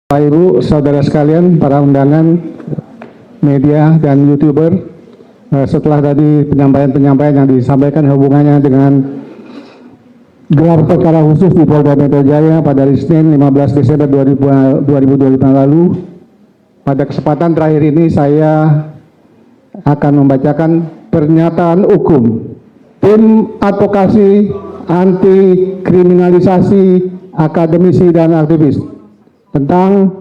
Bapak Ibu, saudara sekalian, para undangan, media dan YouTuber, setelah tadi penyampaian-penyampaian yang disampaikan hubungannya dengan gelar perkara khusus di Polda Metro Jaya pada hari Senin 15 Desember 2025 lalu, pada kesempatan terakhir ini saya akan membacakan pernyataan hukum Tim Advokasi Anti Kriminalisasi Akademisi dan Aktivis tentang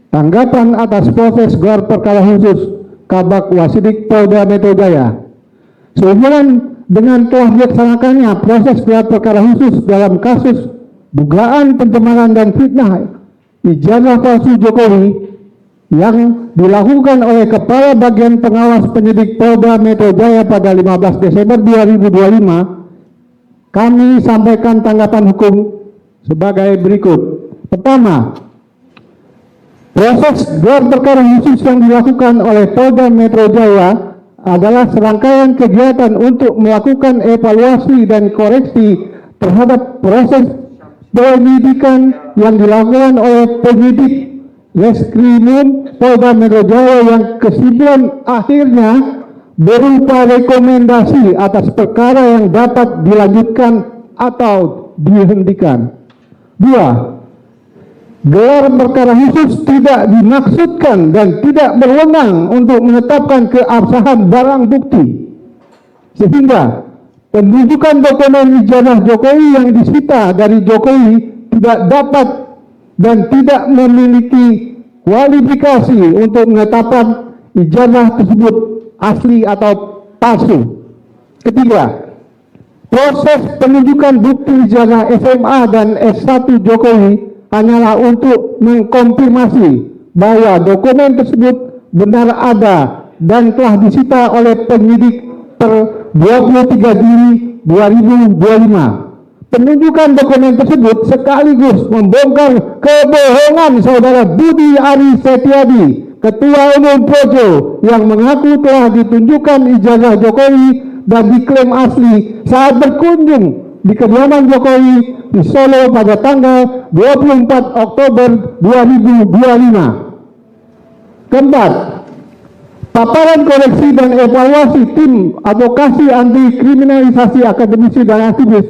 tanggapan atas proses gelar perkara khusus Kabak Wasidik Polda Metro Jaya. Sehubungan dengan telah dilaksanakannya proses gelar perkara khusus dalam kasus dugaan pencemaran dan fitnah ijazah palsu Jokowi yang dilakukan oleh Kepala Bagian Pengawas Penyidik Polda Metro Jaya pada 15 Desember 2025, kami sampaikan tanggapan hukum sebagai berikut. Pertama, proses gelar perkara khusus yang dilakukan oleh Polda Metro Jaya adalah serangkaian kegiatan untuk melakukan evaluasi dan koreksi terhadap proses penyidikan yang dilakukan oleh penyidik Reskrimum Polda Metro Jaya yang kesimpulan akhirnya berupa rekomendasi atas perkara yang dapat dilanjutkan atau dihentikan. 2. Gelar perkara khusus tidak dimaksudkan dan tidak berwenang untuk menetapkan keabsahan barang bukti, sehingga penunjukan dokumen ijazah Jokowi yang disita dari Jokowi tidak dapat dan tidak memiliki kualifikasi untuk menetapkan ijazah tersebut asli atau palsu. Ketiga, proses penunjukan bukti ijazah SMA dan S1 Jokowi hanyalah untuk mengkonfirmasi bahwa dokumen tersebut benar ada dan telah disita oleh penyidik per 23 Juli 2025. Penunjukan dokumen tersebut sekaligus membongkar kebohongan saudara Budi Aris Setiadi, Ketua Umum Projo, yang mengaku telah ditunjukkan ijazah Jokowi dan diklaim asli saat berkunjung di kediaman Jokowi di Solo pada tanggal 24 Oktober 2025. Keempat, paparan koreksi dan evaluasi tim advokasi anti kriminalisasi akademisi dan aktivis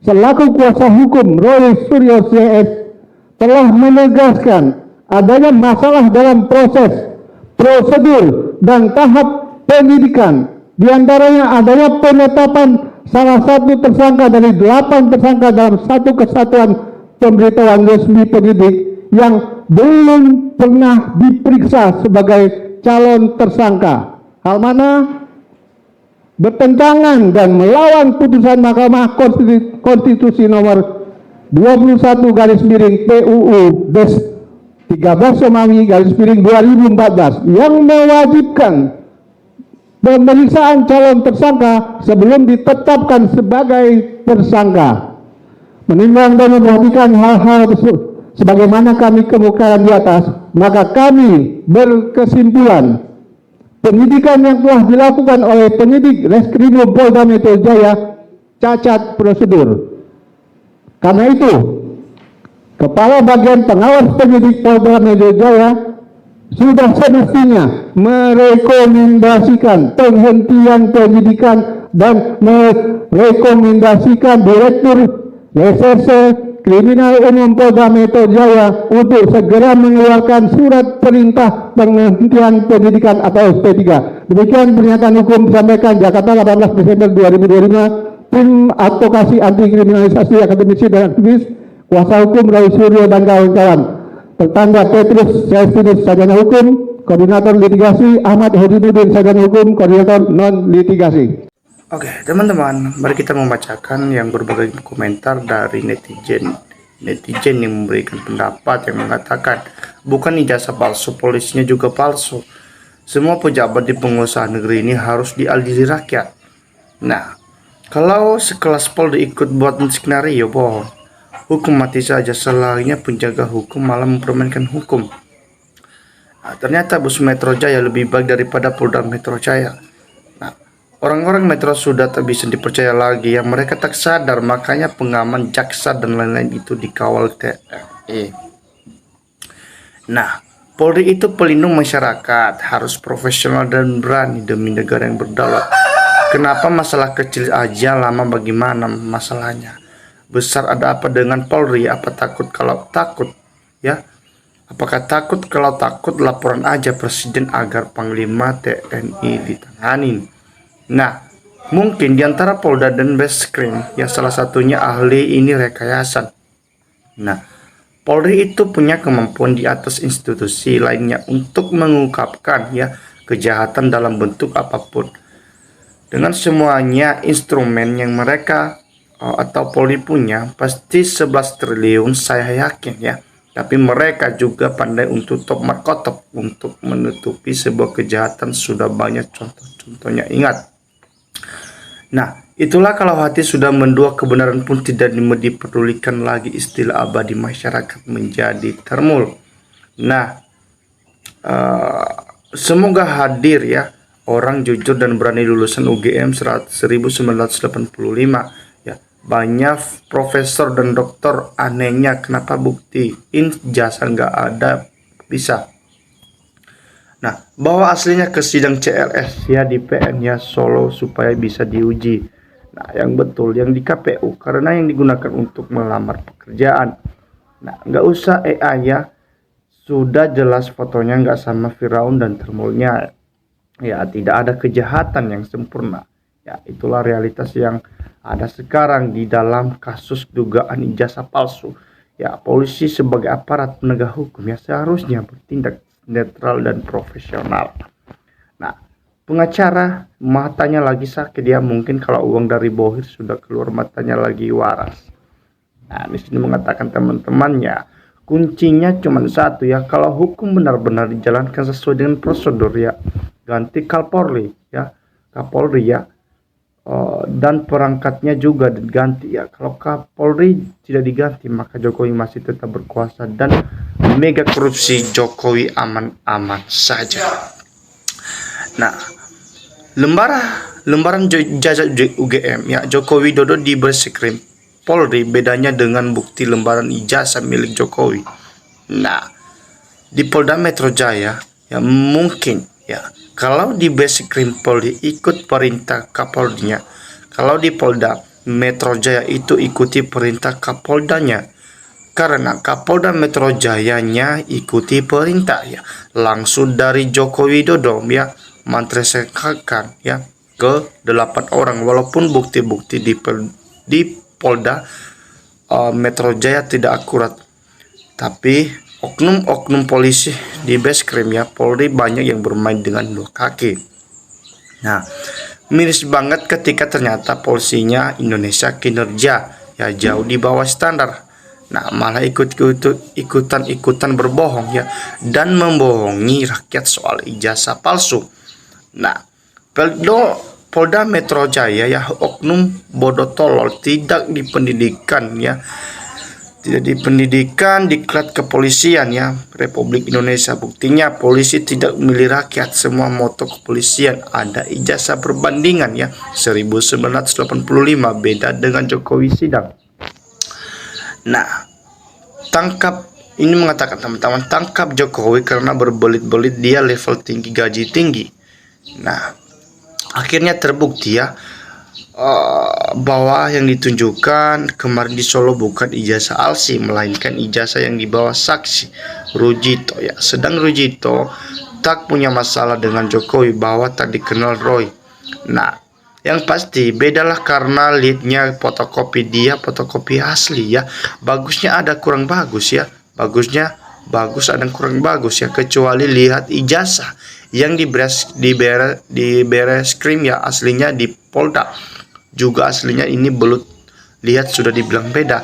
selaku kuasa hukum Roy Suryo CS telah menegaskan adanya masalah dalam proses, prosedur, dan tahap penyidikan. Di antaranya adanya penetapan salah satu tersangka dari 8 tersangka dalam satu kesatuan pemberitahuan resmi penyidik yang belum pernah diperiksa sebagai calon tersangka, hal mana bertentangan dan melawan putusan Mahkamah Konstitusi nomor 21 PUU Des 13 Romawi 2014 yang mewajibkan pemeriksaan calon tersangka sebelum ditetapkan sebagai tersangka. Menimbang dan memperhatikan hal-hal tersebut sebagaimana kami kemukakan di atas, maka kami berkesimpulan penyidikan yang telah dilakukan oleh penyidik Reskrimum Polda Metro Jaya cacat prosedur. Karena itu, Kepala Bagian Pengawas Penyidik Polda Metro Jaya sudah semestinya merekomendasikan penghentian penyidikan dan merekomendasikan Direktur Reserse Kriminal Umum Polda Metro Jaya untuk segera mengeluarkan surat perintah penghentian penyidikan atau SP3. Demikian pernyataan hukum disampaikan Jakarta 18 Desember 2025, Tim Advokasi Anti Kriminalisasi Akademisi dan Aktivis, kuasa hukum Roy Suryo dan kawan-kawan. Tertanda Petrus Celestinus, Sarjana Hukum, Koordinator Litigasi, Ahmad Hodinuddin, Sarjana Hukum, Koordinator Non-Litigasi. Oke, teman-teman, mari kita membacakan yang berbagai komentar dari netizen yang memberikan pendapat yang mengatakan bukan ijazah palsu, polisinya juga palsu. Semua pejabat di pengusaha negeri ini harus diadili rakyat. Nah, kalau sekelas Polri ikut buat skenario, bohong. Hukum mati saja, selainnya penjaga hukum malah mempermainkan hukum. Nah, ternyata bus Metro Jaya lebih baik daripada Polda Metro Jaya. Nah, orang-orang Metro sudah tak bisa dipercaya lagi, yang mereka tak sadar, makanya pengaman, jaksa dan lain-lain itu dikawal TNI. Nah, Polri itu pelindung masyarakat, harus profesional dan berani demi negara yang berdaulat. Kenapa masalah kecil aja lama, bagaimana masalahnya? Besar ada apa dengan Polri? Apa takut kalau takut? Ya, apakah takut kalau takut laporan aja Presiden agar Panglima TNI ditanganin. Nah, mungkin diantara Polda dan Beskrim, yang salah satunya ahli ini rekayasa. Nah, Polri itu punya kemampuan di atas institusi lainnya untuk mengungkapkan ya kejahatan dalam bentuk apapun. Dengan semuanya instrumen yang mereka atau Polri punya pasti 11 triliun saya yakin ya. Tapi mereka juga pandai untuk top markotop untuk menutupi sebuah kejahatan, sudah banyak contoh-contohnya. Ingat. Nah, itulah kalau hati sudah mendua, kebenaran pun tidak dipedulikan lagi, istilah abadi masyarakat menjadi termul. Nah, semoga hadir ya orang jujur dan berani lulusan UGM 1985 ya. Banyak profesor dan doktor, anehnya kenapa buktiin jasa nggak ada bisa. Nah, bawa aslinya ke sidang CLS ya di PN ya Solo supaya bisa diuji. Nah, yang betul yang di KPU karena yang digunakan untuk melamar pekerjaan. Nah, nggak usah AI ya, sudah jelas fotonya nggak sama Firaun dan termulnya. Ya, tidak ada kejahatan yang sempurna. Ya, itulah realitas yang ada sekarang di dalam kasus dugaan ijazah palsu. Ya, polisi sebagai aparat penegak hukum ya seharusnya bertindak netral dan profesional. Nah, pengacara matanya lagi sakit, dia mungkin kalau uang dari Bohir sudah keluar matanya lagi waras. Nah, di sini mengatakan teman-temannya kuncinya cuma satu ya, kalau hukum benar-benar dijalankan sesuai dengan prosedur ya, ganti Kapolri ya, dan perangkatnya juga diganti ya. Kalau Kapolri tidak diganti maka Jokowi masih tetap berkuasa dan mega korupsi Jokowi aman-aman saja. Nah, lembaran jajak UGM ya Jokowi Dodo di Beskrim Polri, bedanya dengan bukti lembaran ijazah milik Jokowi. Nah, di Polda Metro Jaya ya mungkin ya, kalau di Beskrim Polri ikut perintah Kapoldanya, kalau di Polda Metro Jaya itu ikuti perintah Kapoldanya. Karena Kapolda Metro Jayanya ikuti perintah ya langsung dari Joko Widodo ya, mantresekan ya ke 8 orang, walaupun bukti-bukti di Polda Metro Jaya tidak akurat, tapi oknum-oknum polisi di Beskrim ya Polri banyak yang bermain dengan dua kaki. Nah, miris banget ketika ternyata polisinya Indonesia kinerja ya jauh di bawah standar. Nah, malah ikutan berbohong ya dan membohongi rakyat soal ijazah palsu. Nah, Polda Metro Jaya ya oknum bodoh tolol, tidak dipendidikan ya. Tidak dipendidikan diklat kepolisian ya Republik Indonesia. Buktinya polisi tidak memilih rakyat, semua moto kepolisian ada ijazah perbandingan ya 1985, beda dengan Jokowi sidang. Nah, ini mengatakan teman-teman, tangkap Jokowi karena berbelit-belit dia level tinggi, gaji tinggi. Nah, akhirnya terbukti ya bahwa yang ditunjukkan kemarin di Solo bukan ijazah Alsi, melainkan ijazah yang dibawa saksi Rujito ya. Sedang Rujito tak punya masalah dengan Jokowi bahwa tak dikenal Roy. Nah, yang pasti bedalah karena leadnya fotokopi, dia fotokopi asli ya. Bagusnya ada kurang bagus ya. Bagusnya bagus ada kurang bagus ya. Kecuali lihat ijazah yang di Beskrim ya aslinya di Polda. Juga aslinya ini belut. Lihat sudah dibilang beda.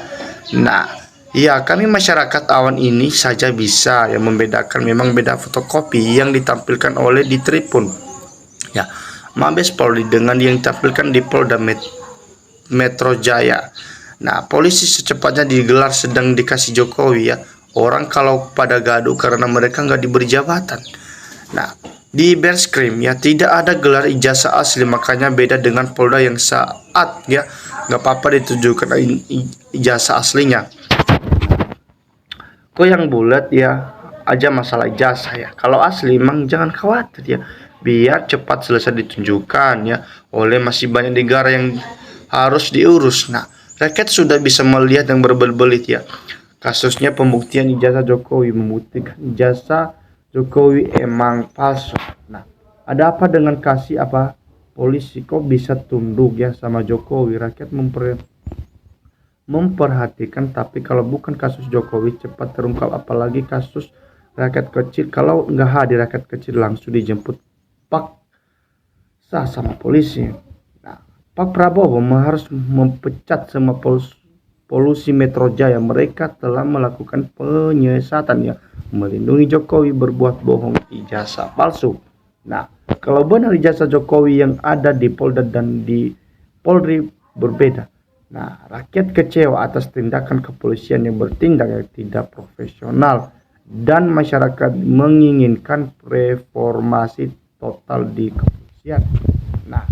Nah, ya kami masyarakat awan ini saja bisa yang membedakan, memang beda fotokopi yang ditampilkan oleh di Tribun. Ya. Mabes Polri dengan yang ditampilkan di Polda Metro Jaya. Nah, polisi secepatnya digelar sedang dikasih Jokowi ya. Orang kalau pada gaduh karena mereka nggak diberi jabatan. Nah, di Beskrim ya tidak ada gelar ijazah asli, makanya beda dengan Polda yang saat ya nggak apa-apa ditunjukkan ijazah aslinya. Kok yang bulat ya aja masalah ijazah ya. Kalau asli emang jangan khawatir ya, biar cepat selesai ditunjukkan ya, oleh masih banyak negara yang harus diurus. Nah, rakyat sudah bisa melihat yang berbelit-belit ya. Kasusnya pembuktian ijazah Jokowi, membuktikan ijazah Jokowi emang palsu. Nah, ada apa dengan kasih apa polisi kok bisa tunduk ya sama Jokowi? Rakyat memperhatikan, tapi kalau bukan kasus Jokowi cepat terungkap, apalagi kasus rakyat kecil. Kalau nggak hadir rakyat kecil langsung dijemput paksa sama polisi. Nah, Pak Prabowo harus memecat semua polusi Metro Jaya. Mereka telah melakukan penyesatan ya, melindungi Jokowi, berbuat bohong, ijazah palsu. Nah, kalau benar ijazah Jokowi yang ada di Polda dan di Polri berbeda. Nah, rakyat kecewa atas tindakan kepolisian yang bertindak yang tidak profesional, dan masyarakat menginginkan reformasi total di kepolisian. Nah,